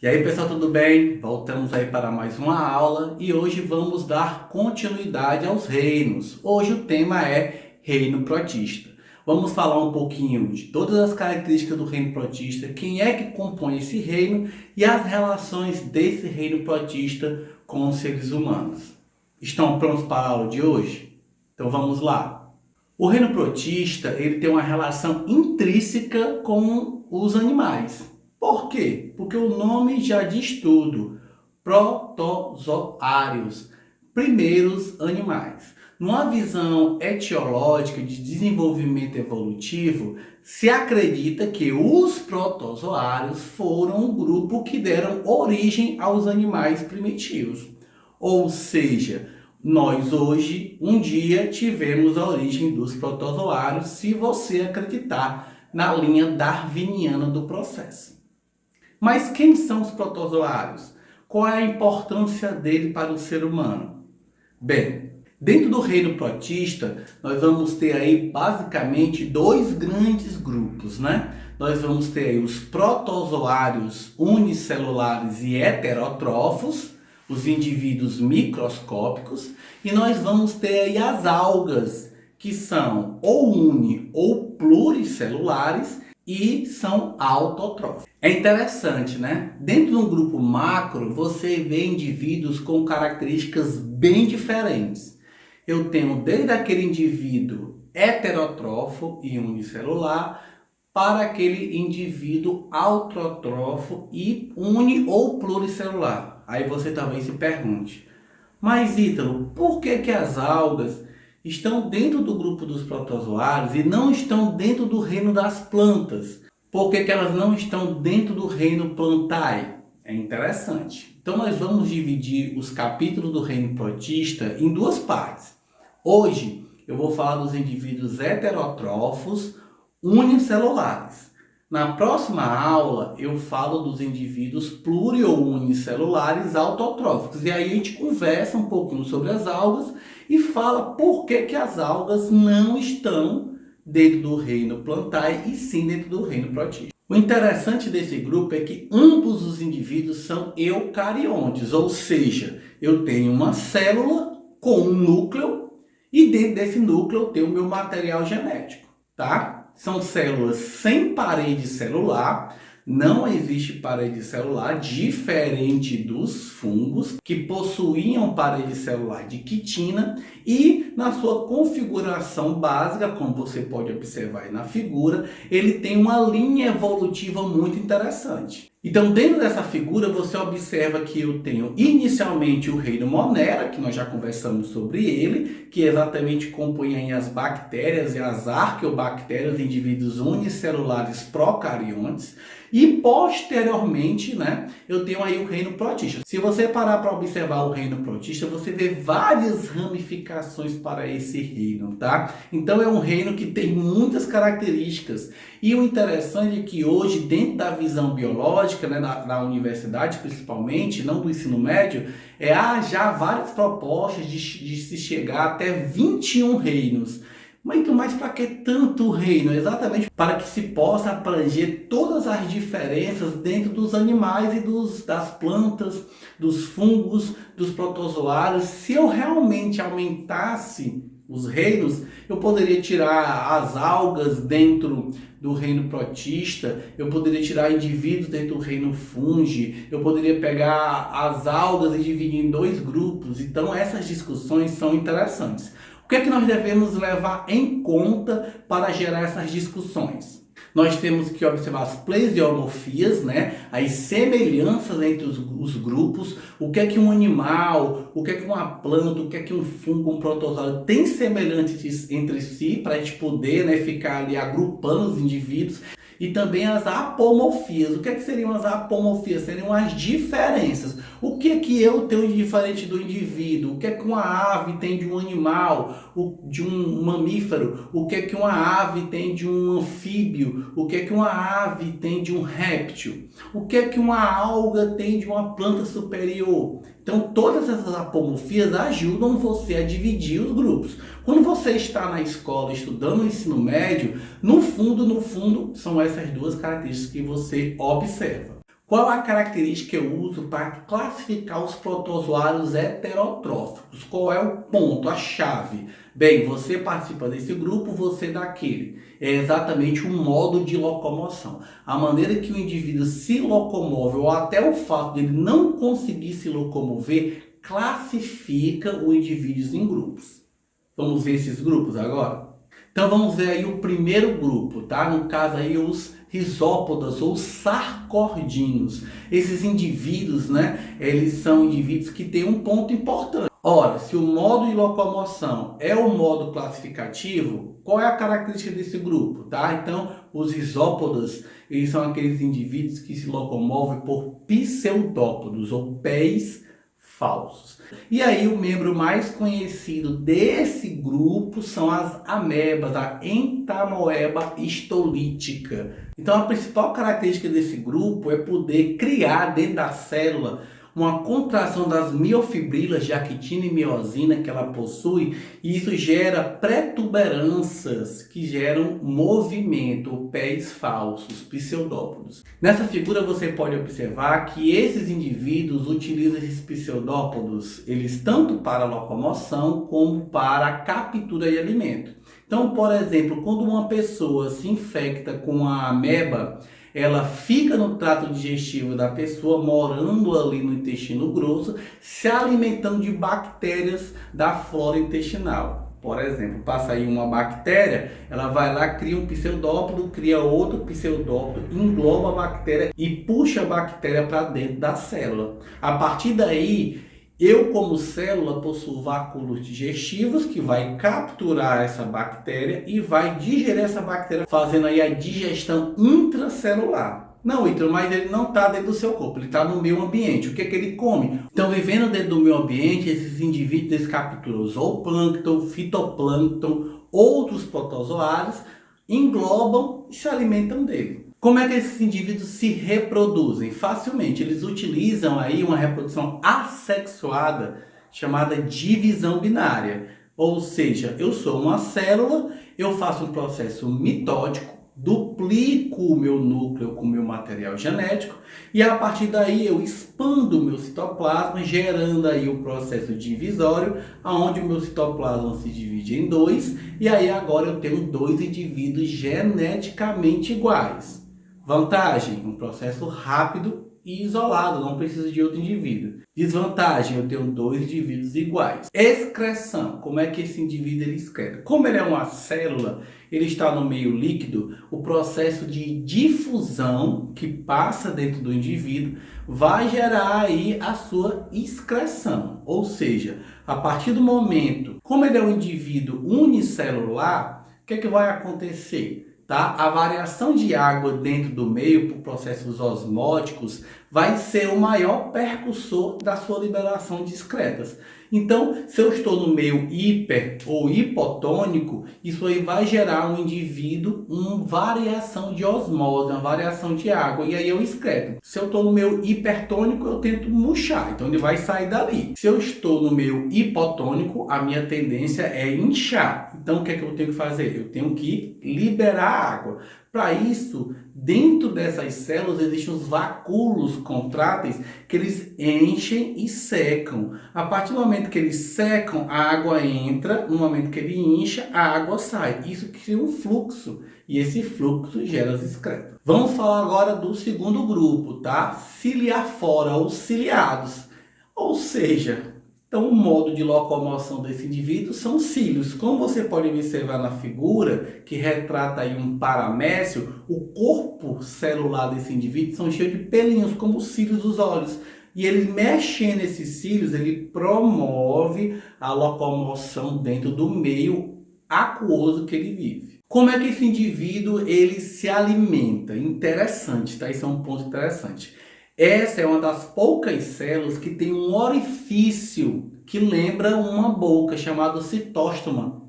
E aí pessoal, tudo bem? Voltamos aí para mais uma aula e hoje vamos dar continuidade aos reinos. Hoje o tema é reino protista. Vamos falar um pouquinho de todas as características do reino protista, quem é que compõe esse reino e as relações desse reino protista com os seres humanos. Estão prontos para a aula de hoje? Então vamos lá. O reino protista ele tem uma relação intrínseca com os animais. Por quê? Porque o nome já diz tudo. Protozoários, primeiros animais. Numa visão etiológica de desenvolvimento evolutivo, se acredita que os protozoários foram o grupo que deram origem aos animais primitivos. Ou seja, nós hoje, um dia, tivemos a origem dos protozoários, se você acreditar na linha darwiniana do processo. Mas quem são os protozoários? Qual é a importância dele para o ser humano? Bem, dentro do reino protista, nós vamos ter aí basicamente dois grandes grupos, né? Nós vamos ter aí os protozoários unicelulares e heterótrofos, os indivíduos microscópicos, e nós vamos ter aí as algas, que são ou uni ou pluricelulares, e são autotróficos. É interessante, né? Dentro de um grupo macro, você vê indivíduos com características bem diferentes. Eu tenho desde aquele indivíduo heterótrofo e unicelular, para aquele indivíduo autótrofo e uni ou pluricelular. Aí você talvez se pergunte, mas Ítalo, por que as algas estão dentro do grupo dos protozoários e não estão dentro do reino das plantas? Por que elas não estão dentro do reino Plantae? É interessante. Então nós vamos dividir os capítulos do reino protista em duas partes. Hoje eu vou falar dos indivíduos heterótrofos unicelulares. Na próxima aula eu falo dos indivíduos pluri ou unicelulares autotróficos. E aí a gente conversa um pouquinho sobre as algas e fala por que as algas não estão dentro do reino Plantae e sim dentro do reino protista. O interessante desse grupo é que ambos os indivíduos são eucariontes, ou seja, eu tenho uma célula com um núcleo e dentro desse núcleo eu tenho o meu material genético, tá? São células sem parede celular, não existe parede celular, diferente dos fungos, que possuíam parede celular de quitina, e na sua configuração básica, como você pode observar aí na figura, ele tem uma linha evolutiva muito interessante. Então, dentro dessa figura, você observa que eu tenho inicialmente o reino Monera, que nós já conversamos sobre ele, que exatamente compõe as bactérias e as arqueobactérias, indivíduos unicelulares procariontes. E posteriormente, né, eu tenho aí o reino protista. Se você parar para observar o reino protista, você vê várias ramificações para esse reino, tá? Então é um reino que tem muitas características. E o interessante é que hoje, dentro da visão biológica, né, na universidade principalmente, não do ensino médio, há já várias propostas de se chegar até 21 reinos. Mas para que tanto reino? Exatamente para que se possa abranger todas as diferenças dentro dos animais e das plantas, dos fungos, dos protozoários. Se eu realmente aumentasse os reinos, eu poderia tirar as algas dentro do reino protista, eu poderia tirar indivíduos dentro do reino fungi, eu poderia pegar as algas e dividir em dois grupos. Então essas discussões são interessantes. O que é que nós devemos levar em conta para gerar essas discussões? Nós temos que observar as plesiomorfias, né? As semelhanças entre os grupos, o que é que um animal, o que é que uma planta, o que é que um fungo, um protozoário tem semelhantes entre si, para a gente poder, né, ficar ali agrupando os indivíduos. E também as apomorfias. O que é que seriam as apomorfias? Seriam as diferenças. O que é que eu tenho de diferente do indivíduo? O que é que uma ave tem de um animal, de um mamífero? O que é que uma ave tem de um anfíbio? O que é que uma ave tem de um réptil? O que é que uma alga tem de uma planta superior? Então, todas essas apomorfias ajudam você a dividir os grupos. Quando você está na escola estudando o ensino médio, no fundo, são essas duas características que você observa. Qual a característica que eu uso para classificar os protozoários heterotróficos? Qual é o ponto, a chave? Bem, você participa desse grupo, você daquele. É exatamente o modo de locomoção. A maneira que o indivíduo se locomove, ou até o fato de ele não conseguir se locomover, classifica o indivíduo em grupos. Vamos ver esses grupos agora? Então vamos ver aí o primeiro grupo, tá? No caso aí os risópodas ou sarcordinos. Esses indivíduos, né? Eles são indivíduos que têm um ponto importante. Ora, se o modo de locomoção é o modo classificativo, qual é a característica desse grupo, tá? Então, os risópodas, eles são aqueles indivíduos que se locomovem por pseudópodos ou pés falsos. E aí o membro mais conhecido desse grupo são as amebas, a entamoeba histolítica. Então a principal característica desse grupo é poder criar dentro da célula uma contração das miofibrilas de actina e miosina que ela possui, e isso gera protuberâncias que geram movimento, pés falsos, pseudópodos. Nessa figura você pode observar que esses indivíduos utilizam esses pseudópodos, eles tanto para locomoção como para a captura de alimento. Então, por exemplo, quando uma pessoa se infecta com a ameba, ela fica no trato digestivo da pessoa, morando ali no intestino grosso, se alimentando de bactérias da flora intestinal. Por exemplo, passa aí uma bactéria, ela vai lá, cria um pseudópodo, cria outro pseudópodo, engloba a bactéria e puxa a bactéria para dentro da célula. A partir daí, eu como célula possuo vácuos digestivos que vai capturar essa bactéria e vai digerir essa bactéria, fazendo aí a digestão intracelular. Não, Ítalo, mas ele não está dentro do seu corpo, ele está no meio ambiente. O que é que ele come? Então, vivendo dentro do meio ambiente, esses indivíduos eles capturam zooplâncton, fitoplâncton, outros protozoários, englobam e se alimentam dele. Como é que esses indivíduos se reproduzem? Facilmente, eles utilizam aí uma reprodução assexuada chamada divisão binária. Ou seja, eu sou uma célula, eu faço um processo mitótico, duplico o meu núcleo com o meu material genético e a partir daí eu expando o meu citoplasma, gerando aí o processo divisório, onde o meu citoplasma se divide em dois e aí agora eu tenho dois indivíduos geneticamente iguais. Vantagem, um processo rápido e isolado, não preciso de outro indivíduo. Desvantagem, eu tenho dois indivíduos iguais. Excreção, como é que esse indivíduo ele excreta? Como ele é uma célula, ele está no meio líquido, o processo de difusão que passa dentro do indivíduo vai gerar aí a sua excreção. Ou seja, a partir do momento, como ele é um indivíduo unicelular, o que é que vai acontecer? Tá? A variação de água dentro do meio por processos osmóticos vai ser o maior percussor da sua liberação de excretas. Então, se eu estou no meio hiper ou hipotônico, isso aí vai gerar um indivíduo, uma variação de osmose, uma variação de água, e aí eu excreto. Se eu estou no meio hipertônico, eu tento murchar, então ele vai sair dali. Se eu estou no meio hipotônico, a minha tendência é inchar. Então, o que é que eu tenho que fazer? Eu tenho que liberar água. Para isso, dentro dessas células existem os vacúolos contráteis que eles enchem e secam. A partir do momento que eles secam, a água entra, no momento que ele incha, a água sai. Isso cria um fluxo e esse fluxo gera as excretas. Vamos falar agora do segundo grupo, tá? Ciliafora ou ciliados. Ou seja, então, o modo de locomoção desse indivíduo são cílios. Como você pode observar na figura, que retrata aí um paramécio, o corpo celular desse indivíduo são cheios de pelinhos, como os cílios dos olhos. E ele mexendo nesses cílios, ele promove a locomoção dentro do meio aquoso que ele vive. Como é que esse indivíduo ele se alimenta? Interessante, tá? Isso é um ponto interessante. Essa é uma das poucas células que tem um orifício que lembra uma boca, chamado citóstoma.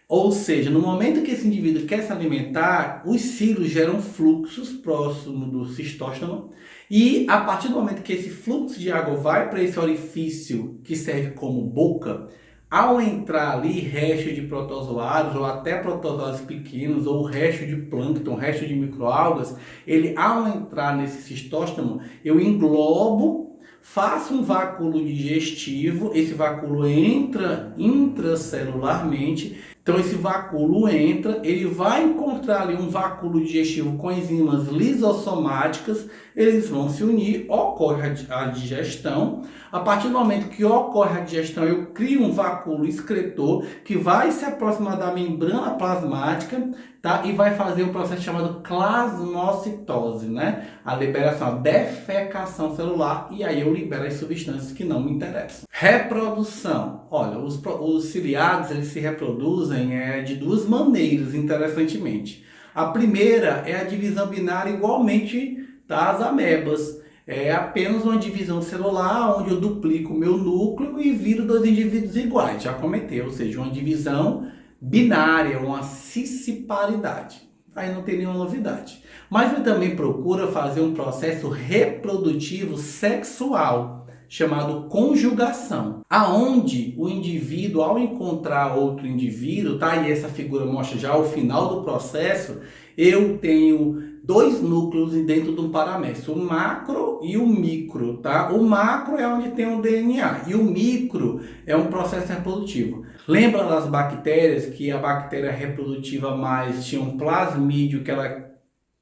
Ou seja, no momento que esse indivíduo quer se alimentar, os cílios geram fluxos próximos do cistóstoma e a partir do momento que esse fluxo de água vai para esse orifício que serve como boca, Ao entrar ali resto de protozoários ou até protozoários pequenos ou resto de plâncton, resto de microalgas, ele ao entrar nesse cistóstomo, eu englobo, faço um vacúolo digestivo, esse vacúolo entra intracelularmente. Então esse vacúolo entra, ele vai encontrar ali um vacúolo digestivo com enzimas lisossomáticas, eles vão se unir, ocorre a digestão. A partir do momento que ocorre a digestão, eu crio um vacúolo excretor que vai se aproximar da membrana plasmática, tá? E vai fazer um processo chamado plasmocitose, né? A liberação, a defecação celular, e aí eu libero as substâncias que não me interessam. Reprodução. Olha, os ciliados, eles se reproduzem de duas maneiras, interessantemente. A primeira é a divisão binária igualmente das amebas. É apenas uma divisão celular onde eu duplico o meu núcleo e viro dois indivíduos iguais. Já comentei, ou seja, uma divisão binária, uma cisciparidade. Aí não tem nenhuma novidade. Mas ele também procura fazer um processo reprodutivo sexual, chamado conjugação, aonde o indivíduo, ao encontrar outro indivíduo, tá? E essa figura mostra já o final do processo, eu tenho dois núcleos dentro de um paramécio, o macro e o micro, tá? O macro é onde tem o DNA e o micro é um processo reprodutivo. Lembra das bactérias que a bactéria reprodutiva mais tinha um plasmídio que ela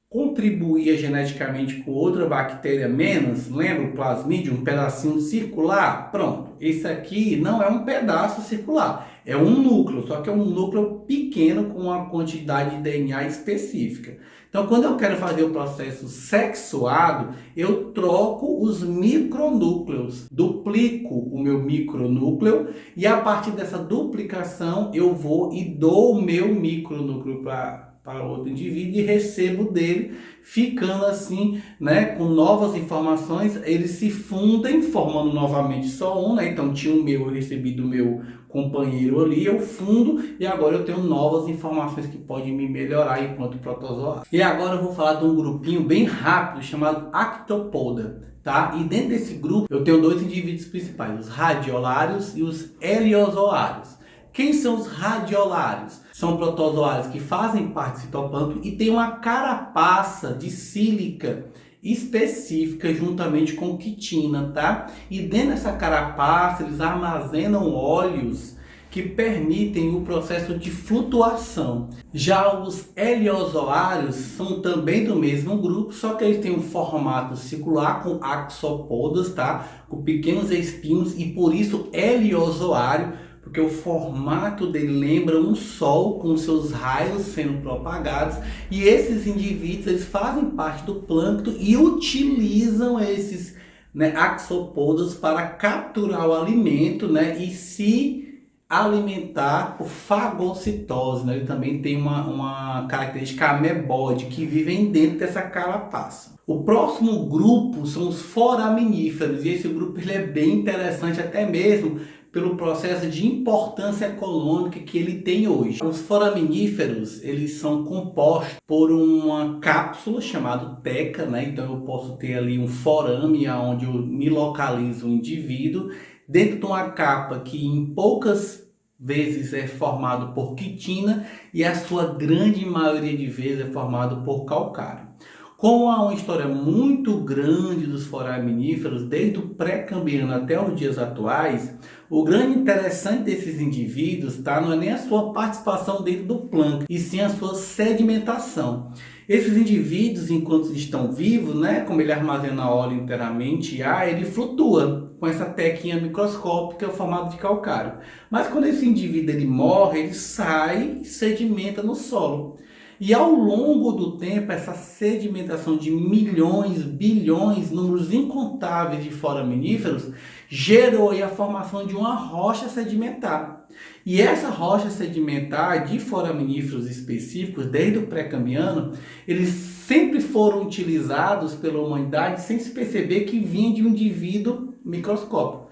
contribuía geneticamente com outra bactéria menos? Lembra o plasmídio, um pedacinho circular? Pronto, esse aqui não é um pedaço circular, é um núcleo, só que é um núcleo pequeno com uma quantidade de DNA específica. Então, quando eu quero fazer o processo sexuado, eu troco os micronúcleos, duplico o meu micronúcleo e a partir dessa duplicação eu vou e dou o meu micronúcleo para outro indivíduo e recebo dele, ficando assim, né, com novas informações, eles se fundem, formando novamente só um, né? Então tinha o meu, eu recebi do meu companheiro ali, eu fundo e agora eu tenho novas informações que podem me melhorar enquanto protozoário. E agora eu vou falar de um grupinho bem rápido chamado Actopoda, tá? E dentro desse grupo eu tenho dois indivíduos principais, os radiolários e os heliozoários. Quem são os radiolários? São protozoários que fazem parte do citoplâncton e tem uma carapaça de sílica específica juntamente com quitina, tá? E dentro dessa carapaça eles armazenam óleos que permitem o processo de flutuação. Já os heliozoários são também do mesmo grupo, só que eles têm um formato circular com axopodas, tá? Com pequenos espinhos e por isso heliozoário, porque o formato dele lembra um sol com seus raios sendo propagados, e esses indivíduos eles fazem parte do plâncton e utilizam esses, né, axopodas para capturar o alimento, né, e se alimentar por fagocitose, né? Ele também tem uma característica amebóide que vivem dentro dessa carapaça. O próximo grupo são os foraminíferos, e esse grupo ele é bem interessante até mesmo pelo processo de importância econômica que ele tem hoje. Os foraminíferos, eles são compostos por uma cápsula chamada teca, né? Então eu posso ter ali um forame onde eu me localizo o indivíduo dentro de uma capa que em poucas vezes é formado por quitina e a sua grande maioria de vezes é formado por calcário. Como há uma história muito grande dos foraminíferos, desde o pré-cambriano até os dias atuais, o grande interessante desses indivíduos, tá, não é nem a sua participação dentro do plâncton, e sim a sua sedimentação. Esses indivíduos, enquanto estão vivos, né, como ele armazena óleo inteiramente e ar, ele flutua com essa tequinha microscópica formada de calcário. Mas quando esse indivíduo ele morre, ele sai e sedimenta no solo. E ao longo do tempo, essa sedimentação de milhões, bilhões, números incontáveis de foraminíferos gerou aí a formação de uma rocha sedimentar. E essa rocha sedimentar de foraminíferos específicos, desde o pré-cambriano, eles sempre foram utilizados pela humanidade sem se perceber que vinha de um indivíduo microscópico.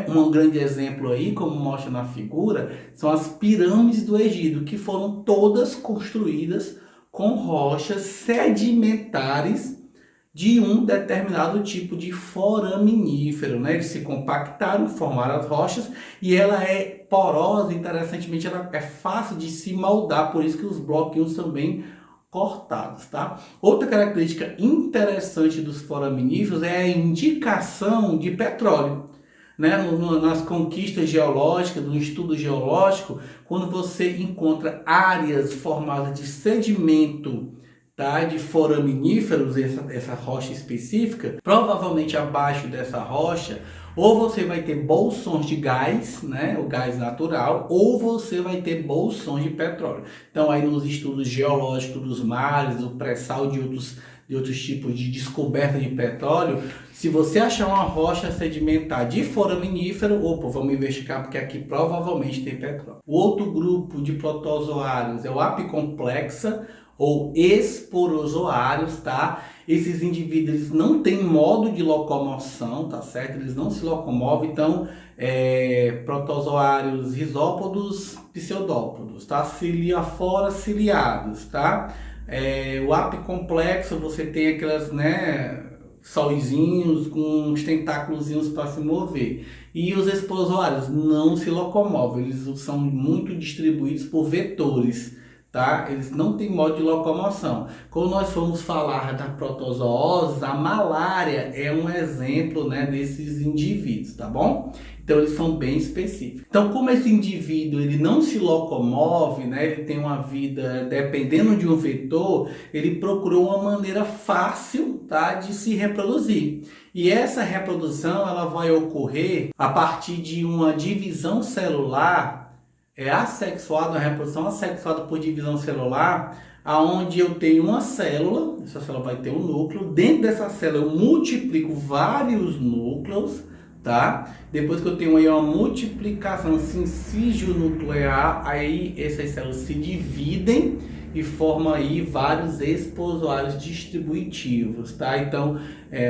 Um grande exemplo aí, como mostra na figura, são as pirâmides do Egito, que foram todas construídas com rochas sedimentares de um determinado tipo de foraminífero, né? Eles se compactaram, formaram as rochas e ela é porosa, interessantemente ela é fácil de se moldar, por isso que os bloquinhos são bem cortados, tá? Outra característica interessante dos foraminíferos é a indicação de petróleo. Né, nas conquistas geológicas, no estudo geológico, quando você encontra áreas formadas de sedimento, tá, de foraminíferos, essa rocha específica, provavelmente abaixo dessa rocha, ou você vai ter bolsões de gás, né, o gás natural, ou você vai ter bolsões de petróleo. Então, aí nos estudos geológicos dos mares, do pré-sal de outros tipos de descoberta de petróleo, se você achar uma rocha sedimentar de foraminífero, opa, vamos investigar porque aqui provavelmente tem petróleo. O outro grupo de protozoários é o apicomplexa ou esporozoários, tá? Esses indivíduos eles não têm modo de locomoção, tá certo? Eles não se locomovem, então protozoários risópodos, pseudópodos, tá? Ciliafora ciliados, tá? O apicomplexo você tem aquelas, né, sóizinhos com uns tentáculos para se mover. E os esporozoários não se locomovem, eles são muito distribuídos por vetores, tá? Eles não têm modo de locomoção. Quando nós formos falar da protozoose, a malária é um exemplo, né, desses indivíduos, tá bom? Então eles são bem específicos. Então, como esse indivíduo ele não se locomove, né, ele tem uma vida dependendo de um vetor, ele procurou uma maneira fácil, tá, de se reproduzir. E essa reprodução ela vai ocorrer a partir de uma divisão celular assexuada, uma reprodução assexuada por divisão celular, aonde eu tenho uma célula, essa célula vai ter um núcleo, dentro dessa célula eu multiplico vários núcleos, tá? Depois que eu tenho aí uma multiplicação sincígio nuclear, aí essas células se dividem e formam aí vários esporozoários distributivos, tá? Então,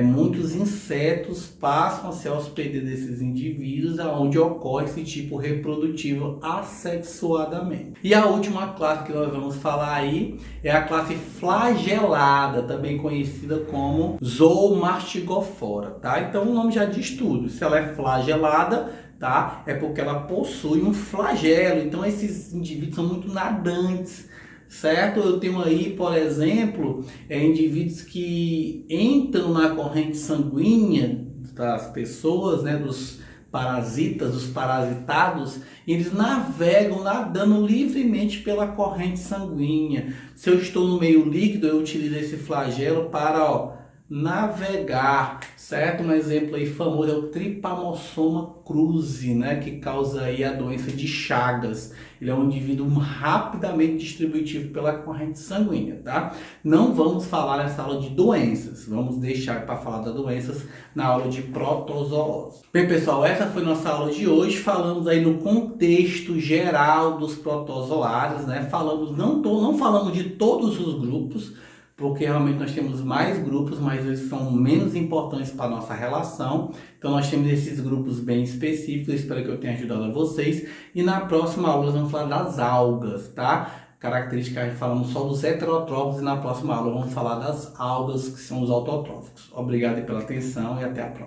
muitos insetos passam a se hospedar desses indivíduos, aonde ocorre esse tipo reprodutivo assexuadamente. E a última classe que nós vamos falar aí é a classe flagelada, também conhecida como Zoomastigofora, tá? Então, o nome já diz tudo. Se ela é flagelada, tá? É porque ela possui um flagelo. Então, esses indivíduos são muito nadantes, certo? Eu tenho aí, por exemplo, indivíduos que entram na corrente sanguínea das pessoas, né, dos parasitas, dos parasitados, eles navegam nadando livremente pela corrente sanguínea. Se eu estou no meio líquido, eu utilizo esse flagelo para, navegar, certo? Um exemplo aí famoso é o Trypanosoma cruzi, né, que causa aí a doença de Chagas. Ele é um indivíduo rapidamente distributivo pela corrente sanguínea, tá? Não vamos falar nessa aula de doenças, vamos deixar para falar das doenças na aula de protozoose. Bem, pessoal, essa foi nossa aula de hoje. Falamos aí no contexto geral dos protozoários, né? Não falamos de todos os grupos, porque realmente nós temos mais grupos, mas eles são menos importantes para a nossa relação. Então nós temos esses grupos bem específicos, espero que eu tenha ajudado a vocês. E na próxima aula nós vamos falar das algas, tá? Características, falamos só dos heterotróficos e na próxima aula vamos falar das algas, que são os autotróficos. Obrigado pela atenção e até a próxima.